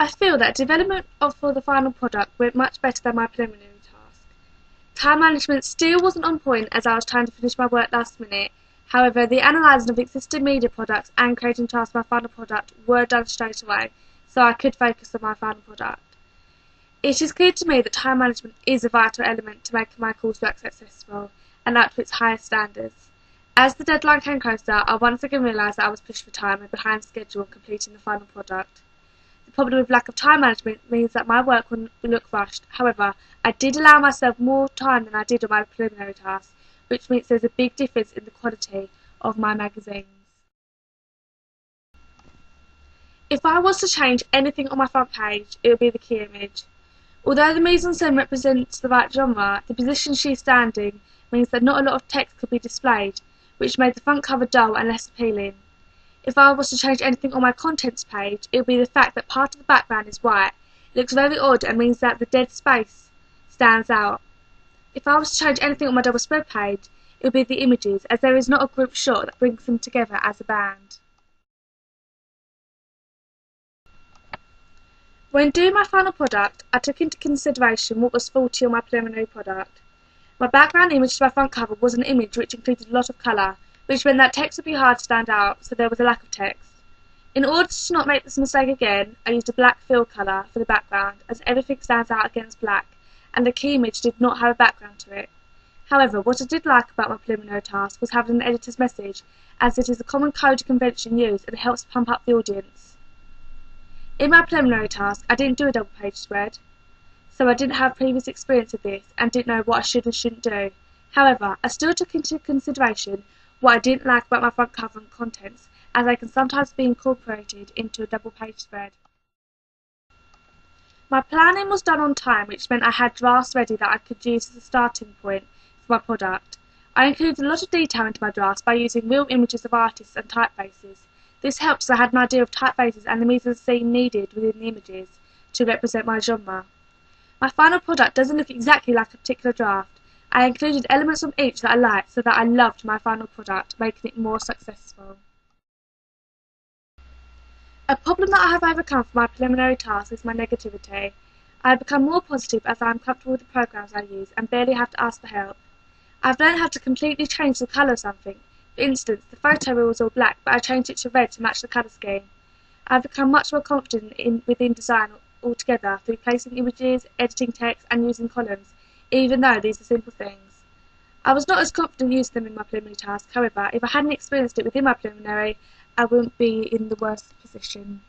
I feel that development for the final product went much better than my preliminary task. Time management still wasn't on point as I was trying to finish my work last minute. However, the analysing of existing media products and creating tasks for my final product were done straight away, so I could focus on my final product. It is clear to me that time management is a vital element to making my coursework successful and up to its highest standards. As the deadline came closer, I once again realised that I was pushed for time and behind schedule in completing the final product. The problem with lack of time management means that my work will look rushed. However, I did allow myself more time than I did on my preliminary task, which means there's a big difference in the quality of my magazines. If I was to change anything on my front page, it would be the key image. Although the mise-en-scène represents the right genre, the position she's standing means that not a lot of text could be displayed, which made the front cover dull and less appealing. If I was to change anything on my contents page, it would be the fact that part of the background is white. It looks very odd and means that the dead space stands out. If I was to change anything on my double spread page, it would be the images, as there is not a group shot that brings them together as a band. When doing my final product, I took into consideration what was faulty on my preliminary product. My background image to my front cover was an image which included a lot of colour, which meant that text would be hard to stand out, so there was a lack of text. In order to not make this mistake again, I used a black fill colour for the background, as everything stands out against black, and the key image did not have a background to it. However, what I did like about my preliminary task was having an editor's message, as it is a common code convention used and helps pump up the audience. In my preliminary task, I didn't do a double page spread, so I didn't have previous experience of this and didn't know what I should and shouldn't do. However, I still took into consideration what I didn't like about my front cover and contents, as they can sometimes be incorporated into a double page spread. My planning was done on time, which meant I had drafts ready that I could use as a starting point for my product. I included a lot of detail into my drafts by using real images of artists and typefaces. This helped as I had an idea of typefaces and the mise-en-scene needed within the images to represent my genre. My final product doesn't look exactly like a particular draft. I included elements from each that I liked so that I loved my final product, making it more successful. A problem that I have overcome for my preliminary task is my negativity. I have become more positive as I am comfortable with the programs I use and barely have to ask for help. I have learned how to completely change the colour of something. For instance, the photo reel was all black, but I changed it to red to match the colour scheme. I have become much more confident within design altogether through placing images, editing text, and using columns, even though these are simple things. I was not as confident using them in my preliminary task. However, if I hadn't experienced it within my preliminary, I wouldn't be in the worst position.